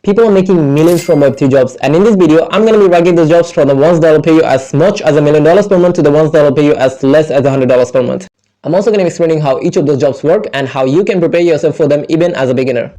People are making millions from Web3 jobs, and in this video, I'm going to be ranking those jobs from the ones that will pay you as much as $1 million per month to the ones that will pay you as less as $100 per month. I'm also going to be explaining how each of those jobs work and how you can prepare yourself for them even as a beginner.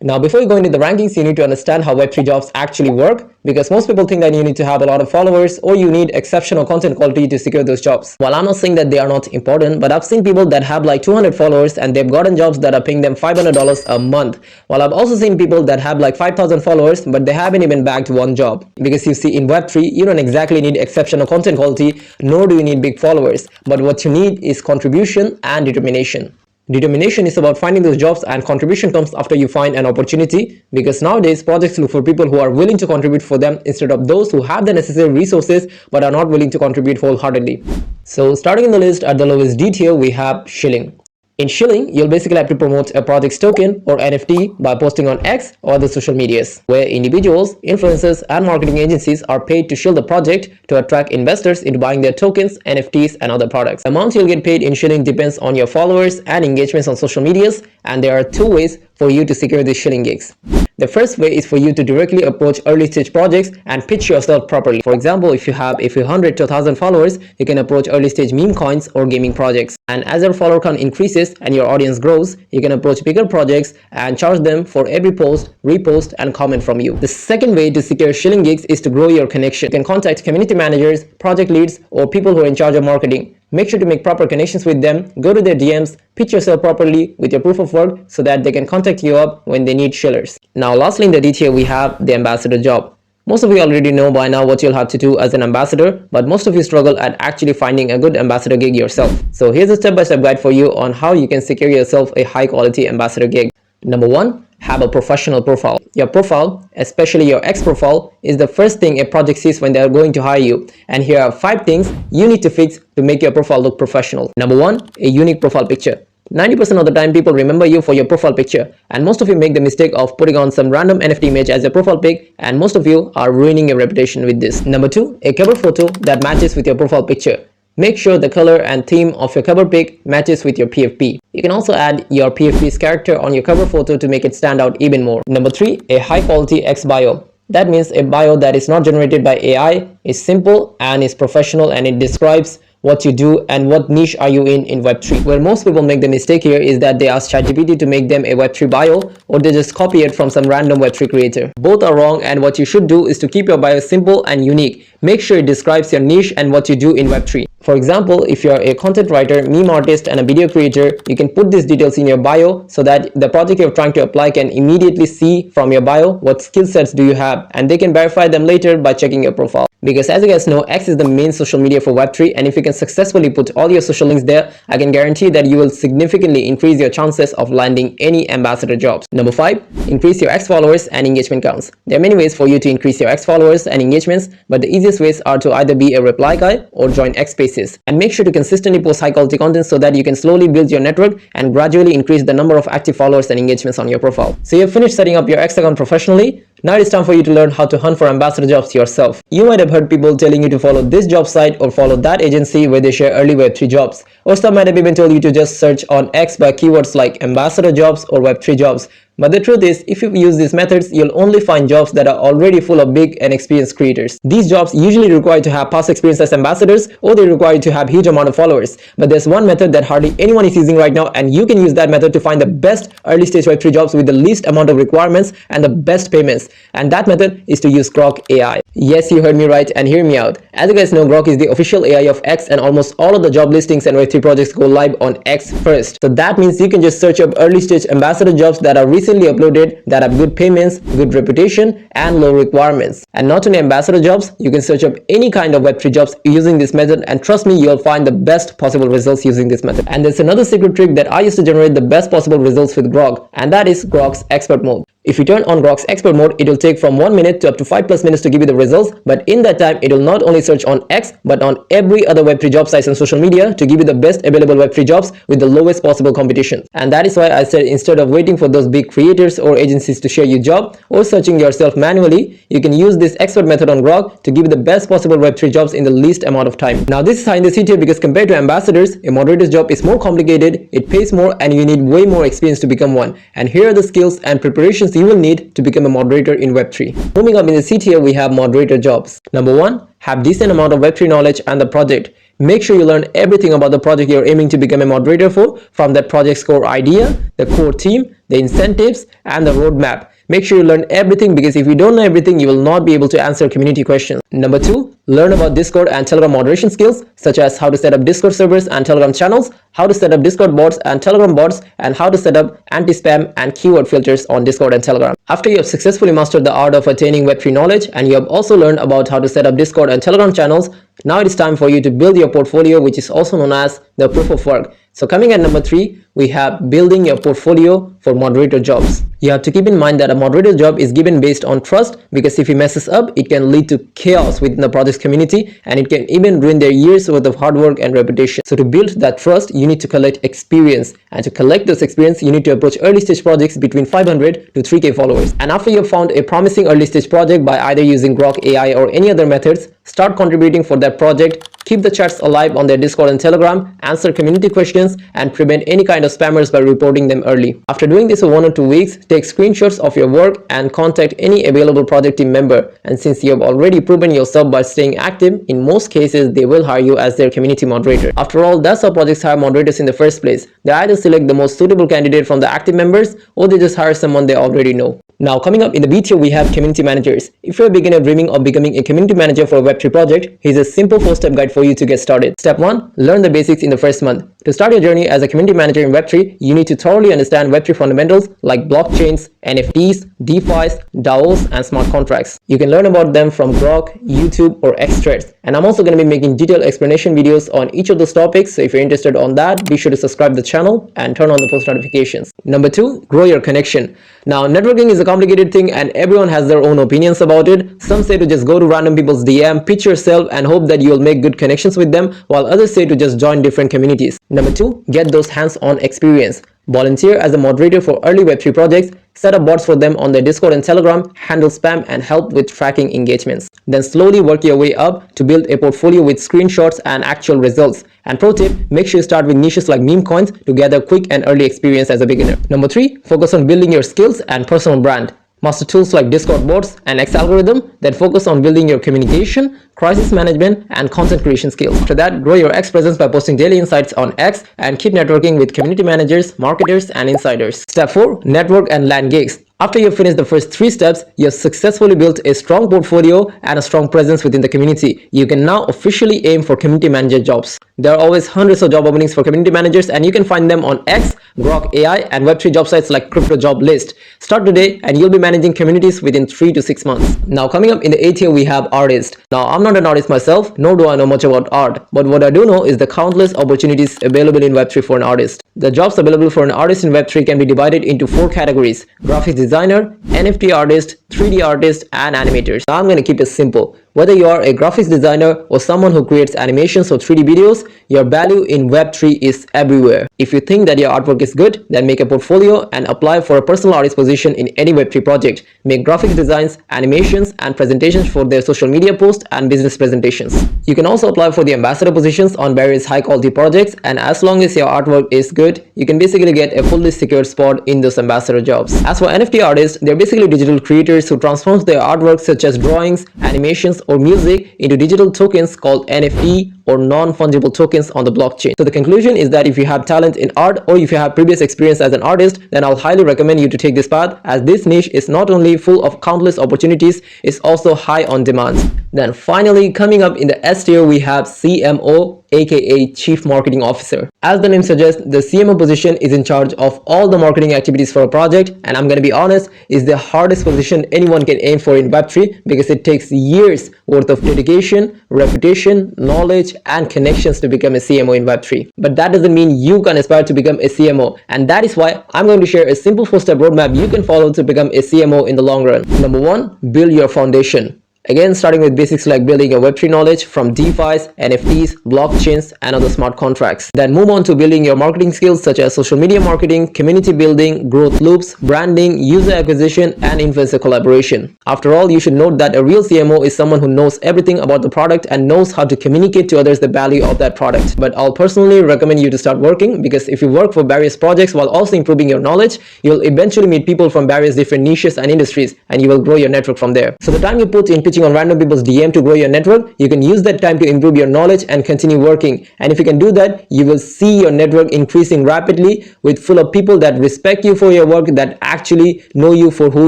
Now, before you go into the rankings, you need to understand how Web3 jobs actually work, because most people think that you need to have a lot of followers or you need exceptional content quality to secure those jobs. While I'm not saying that they are not important, but I've seen people that have like 200 followers and they've gotten jobs that are paying them $500 a month. While I've also seen people that have like 5,000 followers, but they haven't even bagged one job. Because you see, in Web3, you don't exactly need exceptional content quality, nor do you need big followers. But what you need is contribution and determination. Determination is about finding those jobs, and contribution comes after you find an opportunity, because nowadays projects look for people who are willing to contribute for them instead of those who have the necessary resources but are not willing to contribute wholeheartedly. So starting in the list at the lowest D tier, we have Shilling. In Shilling, you'll basically have to promote a project's token or NFT by posting on X or other social medias, where individuals, influencers, and marketing agencies are paid to shill the project to attract investors into buying their tokens, NFTs, and other products. The amount you'll get paid in Shilling depends on your followers and engagements on social medias, and there are two ways for you to secure these Shilling gigs. The first way is for you to directly approach early stage projects and pitch yourself properly. For example, if you have a few hundred to 1,000 followers, you can approach early stage meme coins or gaming projects. And as your follower count increases and your audience grows, you can approach bigger projects and charge them for every post, repost, and comment from you. The second way to secure Shilling gigs is to grow your connection. You can contact community managers, project leads, or people who are in charge of marketing. Make sure to make proper connections with them, go to their DMs, pitch yourself properly with your proof of work so that they can contact you up when they need shillers. Now lastly in the D tier, we have the ambassador job. Most of you already know by now what you'll have to do as an ambassador, but most of you struggle at actually finding a good ambassador gig yourself. So here's a step-by-step guide for you on how you can secure yourself a high-quality ambassador gig. Number one, have a professional profile. Your profile, especially your X profile, is the first thing a project sees when they are going to hire you. And here are 5 things you need to fix to make your profile look professional. Number one, a unique profile picture. 90% of the time people remember you for your profile picture, and most of you make the mistake of putting on some random NFT image as your profile pic, and most of you are ruining your reputation with this. Number two, a cover photo that matches with your profile picture. Make sure the color and theme of your cover pic matches with your PFP. You can also add your PFP's character on your cover photo to make it stand out even more. Number three, a high quality X bio. That means a bio that is not generated by AI, is simple and is professional, and it describes what you do and what niche are you in Web3. Where most people make the mistake here is that they ask ChatGPT to make them a Web3 bio, or they just copy it from some random Web3 creator. Both are wrong, and what you should do is to keep your bio simple and unique. Make sure it describes your niche and what you do in Web3. For example, if you're a content writer, meme artist, and a video creator, you can put these details in your bio so that the project you're trying to apply can immediately see from your bio what skill sets do you have, and they can verify them later by checking your profile. Because as you guys know, X is the main social media for Web3, and if you can successfully put all your social links there, I can guarantee that you will significantly increase your chances of landing any ambassador jobs. Number 5, increase your X followers and engagement counts. There are many ways for you to increase your X followers and engagements, but the easiest ways are to either be a reply guy or join X Spaces. And make sure to consistently post high quality content so that you can slowly build your network and gradually increase the number of active followers and engagements on your profile. So you've finished setting up your X account professionally. Now it is time for you to learn how to hunt for ambassador jobs yourself. You might have heard people telling you to follow this job site or follow that agency where they share early Web3 jobs. Or some might have even told you to just search on X by keywords like ambassador jobs or Web3 jobs. But the truth is, if you use these methods, you'll only find jobs that are already full of big and experienced creators. These jobs usually require to have past experience as ambassadors, or they require you to have huge amount of followers. But there's one method that hardly anyone is using right now, and you can use that method to find the best early stage Web3 jobs with the least amount of requirements and the best payments. And that method is to use Grok AI. Yes, you heard me right, and hear me out. As you guys know, Grok is the official AI of X, and almost all of the job listings and Web3 projects go live on X first. So that means you can just search up early stage ambassador jobs that are recently uploaded, that have good payments, good reputation, and low requirements. And not only ambassador jobs, you can search up any kind of Web3 jobs using this method, and trust me, you'll find the best possible results using this method. And there's another secret trick that I used to generate the best possible results with Grok, and that is Grok's expert mode. If you turn on Grok's expert mode, it will take from 1 minute to up to 5+ minutes to give you the results, but in that time, it will not only search on X, but on every other Web3 job sites and social media to give you the best available Web3 jobs with the lowest possible competition. And that is why I said, instead of waiting for those big creators or agencies to share your job or searching yourself manually, you can use this expert method on Grok to give you the best possible Web3 jobs in the least amount of time. Now this is high in the seat here because compared to ambassadors, a moderator's job is more complicated, it pays more, and you need way more experience to become one. And here are the skills and preparations you will need to become a moderator in Web3. Moving up in the C tier, we have moderator jobs. Number 1, have decent amount of Web3 knowledge and the project. Make sure you learn everything about the project you're aiming to become a moderator for, from that project's core idea, the core team, the incentives, and the roadmap. Make sure you learn everything, because if you don't know everything, you will not be able to answer community questions. Number 2, learn about Discord and Telegram moderation skills, such as how to set up Discord servers and Telegram channels, how to set up Discord bots and Telegram bots, and how to set up anti-spam and keyword filters on Discord and Telegram. After you have successfully mastered the art of attaining Web3 knowledge, and you have also learned about how to set up Discord and Telegram channels, now it is time for you to build your portfolio, which is also known as the proof of work. So coming at number 3, we have building your portfolio for moderator jobs. You have to keep in mind that a moderator job is given based on trust, because if he messes up, it can lead to chaos within the project's community, and it can even ruin their years worth of hard work and reputation. So to build that trust, you need to collect experience, and to collect this experience, you need to approach early stage projects between 500 to 3k followers. And after you have found a promising early stage project by either using Grok AI or any other methods, start contributing for that project. Keep the chats alive on their Discord and Telegram, answer community questions, and prevent any kind of spammers by reporting them early. After doing this for 1 or 2 weeks, take screenshots of your work and contact any available project team member. And since you have already proven yourself by staying active, in most cases they will hire you as their community moderator. After all, that's how projects hire moderators in the first place. They either select the most suitable candidate from the active members, or they just hire someone they already know. Now coming up in the B tier, we have community managers. If you're a beginner dreaming of becoming a community manager for a Web3 project, here's a simple 4-step guide for you to get started. Step 1, learn the basics in the first month. To start your journey as a community manager in Web3, you need to thoroughly understand Web3 fundamentals like blockchains, NFTs, DeFis, DAOs, and smart contracts. You can learn about them from Grok, YouTube, or X-Threads. And I'm also going to be making detailed explanation videos on each of those topics, so if you're interested on that, be sure to subscribe to the channel and turn on the post notifications. Number 2, grow your connection. Now, networking is a complicated thing and everyone has their own opinions about it. Some say to just go to random people's DM, pitch yourself, and hope that you will make good connections with them, while others say to just join different communities. Number 2, get those hands-on experience. Volunteer as a moderator for early Web3 projects, set up bots for them on their Discord and Telegram, handle spam, and help with tracking engagements. Then slowly work your way up to build a portfolio with screenshots and actual results. And pro tip, make sure you start with niches like meme coins to gather quick and early experience as a beginner. Number 3, focus on building your skills and personal brand. Master tools like Discord bots and X algorithm that focus on building your communication, crisis management, and content creation skills. After that, grow your X presence by posting daily insights on X and keep networking with community managers, marketers, and insiders. Step 4, network and land gigs. After you've finished the first 3 steps, you have successfully built a strong portfolio and a strong presence within the community. You can now officially aim for community manager jobs. There are always hundreds of job openings for community managers, and you can find them on X, Grok AI, and Web3 job sites like Crypto Job List. Start today and you'll be managing communities within 3 to 6 months. Now coming up in the A tier, we have artist. Now I'm not an artist myself, nor do I know much about art, but what I do know is the countless opportunities available in Web3 for an artist. The jobs available for an artist in Web3 can be divided into 4 categories: graphics designer, NFT artist, 3D artist, and animators. Now I'm going to keep it simple. Whether you are a graphics designer or someone who creates animations or 3D videos, your value in Web3 is everywhere. If you think that your artwork is good, then make a portfolio and apply for a personal artist position in any Web3 project. Make graphic designs, animations, and presentations for their social media posts and business presentations. You can also apply for the ambassador positions on various high-quality projects, and as long as your artwork is good, you can basically get a fully secured spot in those ambassador jobs. As for NFT artists, they're basically digital creators who transform their artwork such as drawings, animations, or music into digital tokens called NFT or non-fungible tokens on the blockchain. So the conclusion is that if you have talent in art or if you have previous experience as an artist, then I'll highly recommend you to take this path, as this niche is not only full of countless opportunities, it's also high on demand. Then finally, coming up in the S tier, we have CMO, aka Chief Marketing Officer. As the name suggests, the CMO position is in charge of all the marketing activities for a project, and I'm going to be honest, is the hardest position anyone can aim for in Web3, because it takes years worth of dedication, reputation, knowledge, and connections to become a CMO in Web3. But that doesn't mean you can aspire to become a CMO, and that is why I'm going to share a simple 4-step roadmap you can follow to become a CMO in the long run. Number 1, build your foundation. Again, starting with basics like building your Web3 knowledge from DeFi's, NFTs, blockchains, and other smart contracts. Then move on to building your marketing skills such as social media marketing, community building, growth loops, branding, user acquisition, and influencer collaboration. After all, you should note that a real CMO is someone who knows everything about the product and knows how to communicate to others the value of that product. But I'll personally recommend you to start working, because if you work for various projects while also improving your knowledge, you'll eventually meet people from various different niches and industries, and you will grow your network from there. So the time you put in pitching on random people's DM to grow your network, you can use that time to improve your knowledge and continue working. And if you can do that, you will see your network increasing rapidly with full of people that respect you for your work, that actually know you for who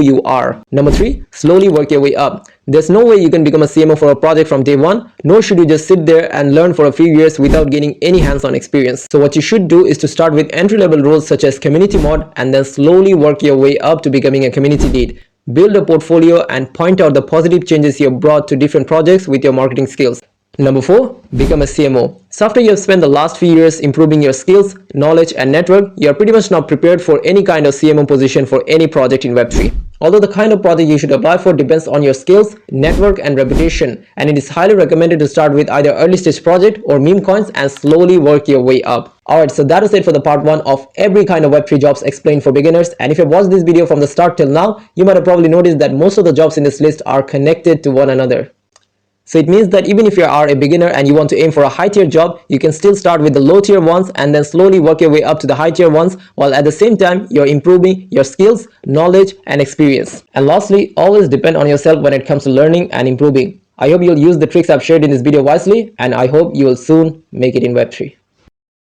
you are. Number 3, slowly work your way up. There's no way you can become a CMO for a project from day one, nor should you just sit there and learn for a few years without gaining any hands-on experience. So what you should do is to start with entry-level roles such as community mod, and then slowly work your way up to becoming a community lead. Build a portfolio and point out the positive changes you have brought to different projects with your marketing skills. Number 4, become a CMO. So after you have spent the last few years improving your skills, knowledge, and network, you are pretty much now prepared for any kind of CMO position for any project in Web3. Although the kind of project you should apply for depends on your skills, network, and reputation, and it is highly recommended to start with either early stage project or meme coins and slowly work your way up. Alright, so that is it for the part 1 of every kind of Web3 jobs explained for beginners. And if you have watched this video from the start till now, you might have probably noticed that most of the jobs in this list are connected to one another. So it means that even if you are a beginner and you want to aim for a high tier job, you can still start with the low tier ones and then slowly work your way up to the high tier ones, while at the same time you're improving your skills, knowledge, and experience. And lastly, always depend on yourself when it comes to learning and improving. I hope you'll use the tricks I've shared in this video wisely, and I hope you will soon make it in Web3.